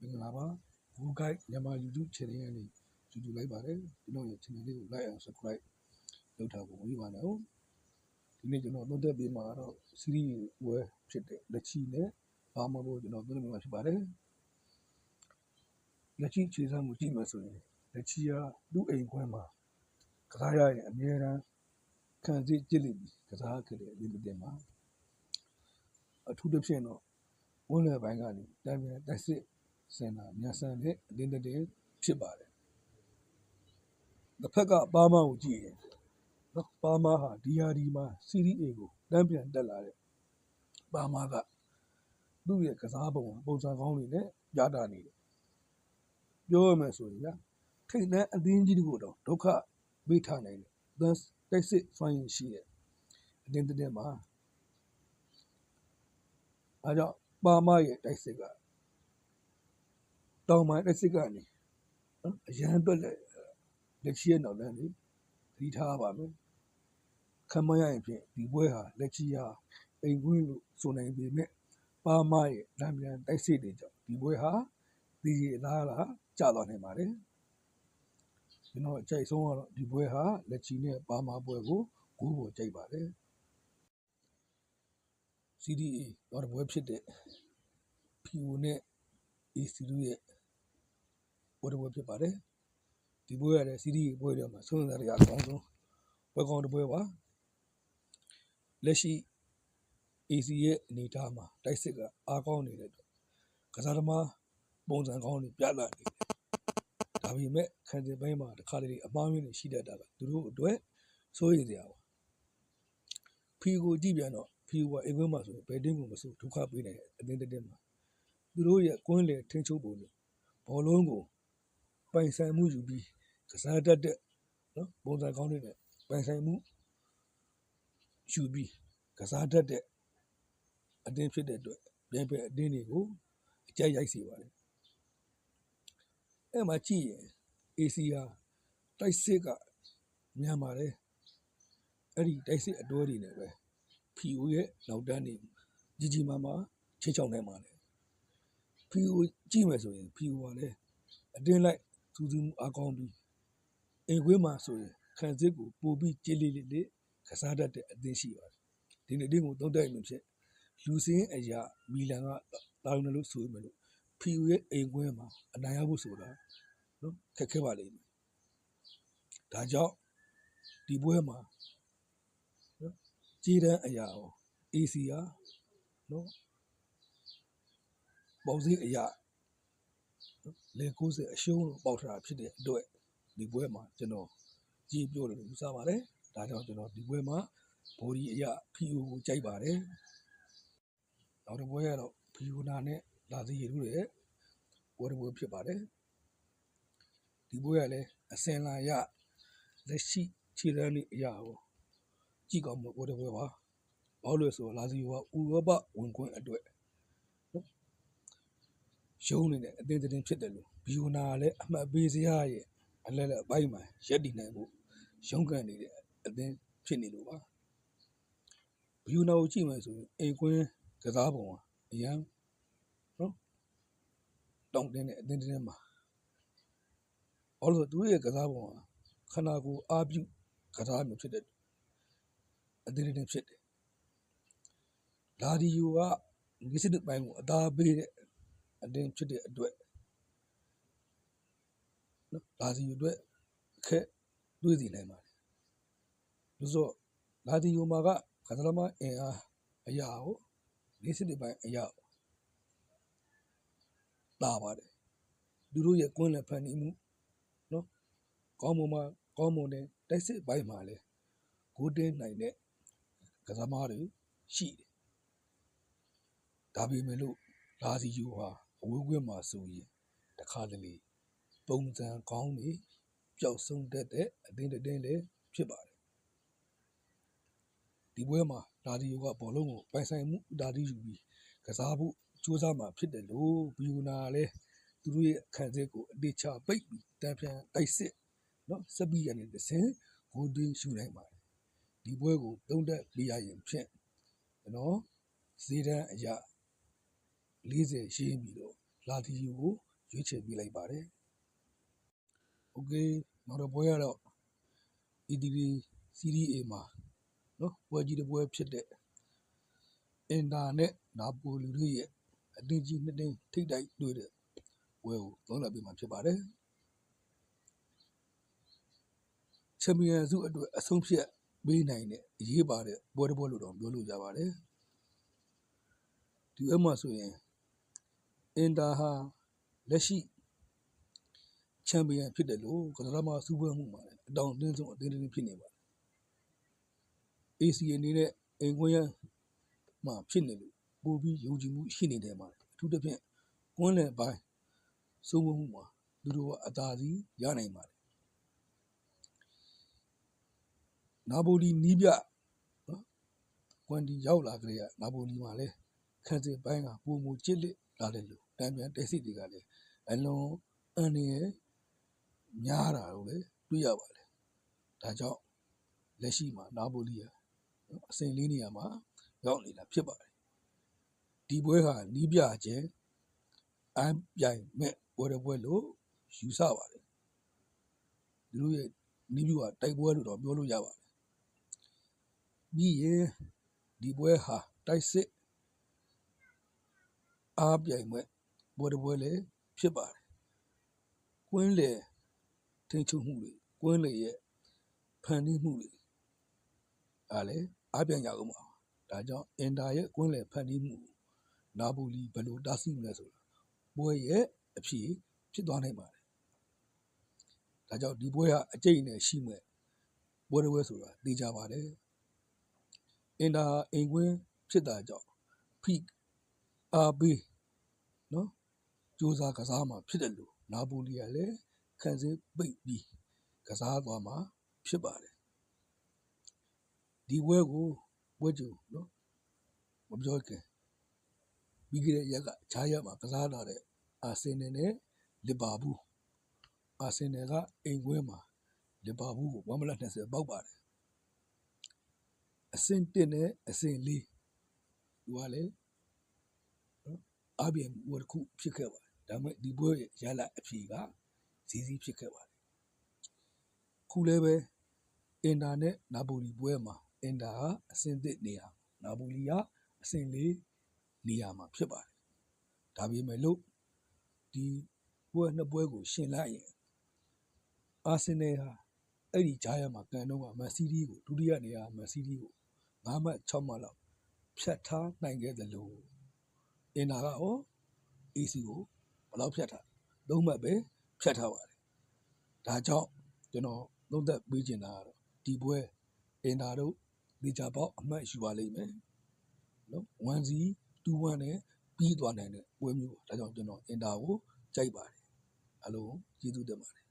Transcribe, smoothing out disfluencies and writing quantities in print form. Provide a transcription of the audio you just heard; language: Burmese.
င်္ဂလာပါGoogle Guide မြန်မာ YouTube channel ကနေကြည့်လိုက်ပါတယ်ကျွန်တော်ရဲ့ channel လေးကို like and subscribe လုပ်ထားဖို့မပြီးပါနဲ့ဒီနေ့ကျွန်တော်သုံးသပ်ပေးမှာတော့ series ဝယ်ဖြစ်တဲ့လက်ချီနဲ့ဘာမှမဟုတ်ကျွန်တော်သုံးသပ်ပေးမှာဖြစ်ပါတယ်လက်ချီခြေစမ်းမှုကြည့်မယ်ဆိုရင်လက်ချီကသူ့အိမ်ခွဲမှာကစားရရင်အများအားခံစစ်ကြည့်လိမ့်မယ်ကစားခဲ့တဲ့အပြင်တင်မှာအထူးသဖြင့်တော့ဝန်လယ်ပိုင်းကနေတန်ပြန်တက်စစ်စင်တာမြန်ဆန်တဲ့အတင်းတင်းဖြစ်ပါတယ်တစ်ဖက်ကပါမကိုကြည့်ရင်နော်ပါမဟာဒီဟာဒီမှာ series A ကိုတန်ပြန်တက်လာတဲ့ပါမကသူ့ရဲ့ကစားပုံစံကောင်းတွေနဲ့ပြတာနေတယ်ပြောရမယ်ဆိုရင်ကထိတ်တဲ့အသင်းကြီးတို့တော့ဒုက္ခပေးထားနိုင်တယ်တက်စစ်ဖိုင်းရှိတဲ့အတင်းတင်းမှာအဲကြောင့်ပါမရဲ့တိုက်စစ်ကတောင်ပိုင်းတိုက်စစ်ကနေနော်အရန်တွက်လက်ချီရဲ့နောက်တန်းလေးသတိထားပါမယ်ခံမရရင်ဖြင့်ဒီပွဲဟာလက်ချီဟာအိမ်ကွင်းလို့ဆိုနိုင်ပေမဲ့ပါမရဲ့လမ်းပြန်တိုက်စစ်တွေကြောင့်ဒီပွဲဟာဒီအလားကျသွားနိုင်ပါတယ်ကျွန်တော်အကြိုက်ဆုံးကတော့ဒီပွဲဟာလက်ချီနဲ့ပါမပွဲကိုဂိုးပေါ်ကြိုက်ပါတယ် CDA တော့ပွဲဖြစ်တဲ့ PO နဲ့ AC တို့ရဲ့ပွဲဖြစ်ပါတယ်ဒီပွဲရတဲ့ CDA ပွဲတွေမှာဆုံးသက်ရအကောင်းဆုံးပွဲကောင်းတစ်ပွဲပါလက်ရှိ AC ရဲ့အနေအထားမှာတိုက်စစ်ကအားကောင်းနေတဲ့အတွက်ကစားသမားပုံစံကောင်းတွေပြလာနေတယ်ဒါပေမဲ့ခံစစ်ပိုင်းမှာတစ်ခါတလေအမှားမျိုးတွေရှိတတ်တာကသူတို့အတွက်စိုးရိမ်စရာပါ PO ကိုကြည့်ပြန်တော့PO ကအိမ်ကွင်းမှာဆိုဘယ်တင်းကိုမဆိုဒုက္ခပေးနိုင်တဲ့အတင်းတင်းမှာသူတို့ရဲ့ကွင်းလေထိန်းချုပ်ပုံနဲ့ဘောလုံးကိုပိုင်ဆိုင်မှုယူပြီးကစားတတ်တဲ့နော်ပုံစံကောင်းတွေနဲ့ပိုင်ဆိုင်မှုယူပြီးကစားတတ်တဲ့အတင်းဖြစ်တဲ့အတွက်ပြန်ပဲအတင်းတွေကိုအကြိုက်ရိုက်စေပါတယ်အဲ့မှာကြည့်ရင် AC ဟာတိုက်စစ်ကမြန်ပါတယ်အဲ့ဒီတိုက်စစ်အတွဲတွေနဲ့ပဲ PO ရဲ့နောက်တန်းတွေကြီးမားချေချောင်းနိုင်ပါတယ် PO ကြည့်မယ်ဆိုရင် PO ကလည်းအတင်းလိုက်စူးစမ်းမှုအကောင်းပြီးအိမ်ကွင်းမှာဆိုရင်ခံစစ်ကိုပို့ပြီးကြည်လေးကစားတတ်တဲ့အသင်းရှိပါတယ်ဒီနေ့အတင်းကိုသုံးတိုက်မှုဖြစ်လူစင်းအရာမီလန်ကတာရုံလို့ဆိုမယ်လို့ PO ရဲ့အိမ်ကွင်းမှာအနိုင်ရဖို့ဆိုတာနော်ခက်ခဲပါလိမ့်မယ်ဒါကြောင့်ဒီပွဲမှာနော်ကြည်တန်းအရာကို AC ဟာနော်ပေါစည်းအရာလေ90အရှုံးလို့ပေါက်ထားတာဖြစ်တဲ့အတွက်ဒီပွဲမှာကျွန်တော်ကြည့်ပြောလို့ယူဆပါတယ်ဒါကြောင့်ကျွန်တော်ဒီပွဲမှာဘော်ဒီအရာ PO ကိုကြိုက်ပါတယ်နောက်တစ်ပွဲကတော့ PO နာနဲ့လာစီရီတို့ရဲ့ပွဲဖြစ်ပါတယ်ဒီပွဲကလည်းအစင်လာရလက်ရှိခြေတန်းလေးအရာကိုကြည့်ကောင်းမှုပွဲပါဘာလို့လဲဆိုတော့လာစီရီကဥရောပဝင်ခွင့်အတွက်ရုံးနေတဲ့အတင်းတင်းဖြစ်တယ်လို့ဘီယိုနာကလည်းအမှတ်ပေးစရာရဲ့အလဲအပိုင်းမှာရက်တည်နိုင်ဖို့ရုံးကန်နေတဲ့အတင်းဖြစ်နေလို့ပါဘီယိုနာကိုကြည့်မယ်ဆိုရင်အိမ်ကွင်းကစားပုံကအရန်နော်တောင်းတင်းတဲ့အတင်းတင်းမှာဘာလို့ဆိုသူရဲ့ကစားပုံကခန္ဓာကိုယ်အားပြုကစားမျိုးဖြစ်တဲ့အတင်းတင်းဖြစ်တယ်လာဒီယိုကဒီစစ်ပိုင်းကိုအသာပေးတဲ့အတင်းဖြစ်တဲ့အတွက်နော်လာဒီယိုအတွက်အခက်တွေ့စီနိုင်ပါတယ်လို့ဆိုလာဒီယိုမှာကကစားသမားအင်အားအရာကိုဒီစစ်ပိုင်းအရာတာပါတယ်သူတို့ရဲ့ကွင်းလက်ဖန်နေမှုနော်ကောင်းမွန်တဲ့တိုက်စစ်ပိုင်းမှာလဲဂိုးတင်းနိုင်တဲ့ကစားသမားတွေရှိတယ်ဒါပေမဲ့လို့လာဒီယိုဟာအဝေးကွင်းမှာဆိုရင်တခါတလေပုံစံကောင်းနေပျောက်ဆုံးတဲ့အတင်းတင်းလည်းဖြစ်ပါတယ်ဒီပွဲမှာလာဒီယိုကဘောလုံးကိုပိုင်ဆိုင်မှုဒါတိယူပြီးကစားဖို့ကြိုးစားမှာဖြစ်တယ်လို့ဘီယိုနာလည်းသူတို့ရဲ့ခံစစ်ကိုအတိအကျပိတ်ပြီးတန်ပြန်တိုက်စစ်နော်စပီးရနေတဲ့ဆင်ဂိုးတင်းရှူနိုင်ပါတယ်ဒီပွဲကိုသုံးတက်ပြရရင်ဖြင့်ကျွန်တော်ဈေးတန်းအရာ40ရှင်းပြီးတော့လာဒီယိုကို ရွေးချယ်ပေးလိုက်ပါတယ်။ Okay နောက်တော့ပွဲရတော့ ETV Serie A မှာနော်ပွဲကြီးတစ်ပွဲဖြစ်တဲ့အင်တာနဲ့နာပိုလီတို့ရဲ့အသင်းကြီးနှစ်တင်းထိပ်တိုက်တွေ့တဲ့ပွဲကိုသုံးသပ်ပေးမှာဖြစ်ပါတယ်။ချန်ပီယံစုအတွက်အဆုံးဖြတ်ပေးနိုင်တဲ့အရေးပါတဲ့ပွဲတစ်ပွဲလို့တော့ပြောလို့ရပါတယ်။ဒီအမှဆိုရင်အင်တာဟာလက်ရှိချန်ပီယံဖြစ်တယ်လို့ကစားသမားစုပွဲမှုမှာအတောင်အသင်းဆုံးအသင်းတစ်ဖြစ်နေပါတယ်။ AC အနေနဲ့အိမ်ခွင့်ရမှာဖြစ်နေလို့ပိုပြီးယုံကြည်မှုရှိနေတယ်မှာအထူးသဖြင့်ကွန်းလယ်ပိုင်းစုမှုမှာသူတို့ကအသာစီးရနိုင်ပါတယ်နာပိုလီနီးပြနော်ကွမ်တီရောက်လာကြတဲ့နာပိုလီမှာလည်းခန်းစစ်ပိုင်းကပုံမကျစ်လက်လာတယ်လို့တံပြန်တက်စစ်တွေကလည်းအလွန်အန်ရများတာလို့လည်းတွေ့ရပါတယ်ဒါကြောင့်လက်ရှိမှာနာပိုလီအဆင့်၄နေရာမှာရောက်နေတာဖြစ်ပါတယ်ဒီပွဲဟာနီးပြခြင်းအပြိုင်မဲ့ပွဲတစ်ပွဲလို့ယူဆပါတယ်သူတို့ရဲ့နီးပြတိုက်ပွဲလို့တော့ပြောလို့ရပါတယ်ပြီးရင်ဒီပွဲဟာတိုက်စစ်အားပြိုင်မဲ့ပွဲတစ်ပွဲလည်းဖြစ်ပါတယ်ကွင်းလေထိန်းချုပ်မှုတွေကွင်းလေရဲ့ဖန်တီးမှုတွေအားလည်းအားပြိုင်ကြအောင်ပါဒါကြောင့်အင်တာရဲ့ကွင်းလေဖန်တီးမှုနာပိုလီဘယ်လိုတားဆီးမလဲဆိုတာပွဲရဲ့အဖြစ်ဖြစ်သွားနိုင်ပါတယ်ဒါကြောင့်ဒီပွဲဟာအကျိတ်နဲ့ရှိမဲ့ပွဲတစ်ပွဲဆိုတာသိကြပါတယ်အင်တာအိမ်ကွင်းဖြစ်တာကြောင့်ဖိအားပေးနော်စူးစမ်းကစားမှာဖြစ်တယ်လို့နာပိုလီကလည်းခံစစ်ပိတ်ပြီးကစားသွားမှာဖြစ်ပါတယ်ဒီပွဲကိုပွဲကြိုနော်မပြောခင်ပြီးခဲ့တဲ့ရက်ကဂျားရမှာကစားလာတဲ့အာဆင်နယ်နဲ့လီဗာပူးအာဆင်နယ်ကအိမ်ကွင်းမှာလီဗာပူးကို1မလ20ပေါက်ပါတယ်အဆင့်1နဲ့အဆင့်4သူကလည်းအပြင်ဝတ်ခုဖြစ်ခဲ့ပါတယ်ဒါပေမဲ့ဒီပွဲရလာအဖြေကဇီးဇီးဖြစ်ခဲ့ပါတယ်ခုလည်းပဲအင်တာနဲ့နာပိုလီပွဲမှာအင်တာဟာအဆင့်1နေရာနာပိုလီကအဆင့်4နေရာမှာဖြစ်ပါတယ်ဒါပေမဲ့လို့ဒီပွဲနှစ်ပွဲကိုရှင်လိုက်ရင်အာဆင်နယ်ဟာအဲ့ဒီဂျားရမှာကန်တော့ကမန်စီးတီးကိုဒုတိယနေရာမန်စီးတီးကို5မှတ်6မှတ်လောက်ဖြတ်ထားနိုင်ခဲ့တယ်လို့အင်တာကရော AC ကိုဘယ်လောက်ဖြတ်ထား3မှတ်ပဲဖြတ်ထားပါတယ်ဒါကြောင့်ကျွန်တော်သုံးသပ်ပေးချင်တာကတော့ဒီပွဲအင်တာတို့ဒီချာပေါက်အမှတ်ယူပါလိမ့်မယ်နော်1-2-1နဲ့ပြီးသွားနိုင်တဲ့ပွဲမျိုးဒါကြောင့်ကျွန်တော်အင်တာကိုကြိုက်ပါတယ်အားလုံးကျေးဇူးတင်ပါတယ်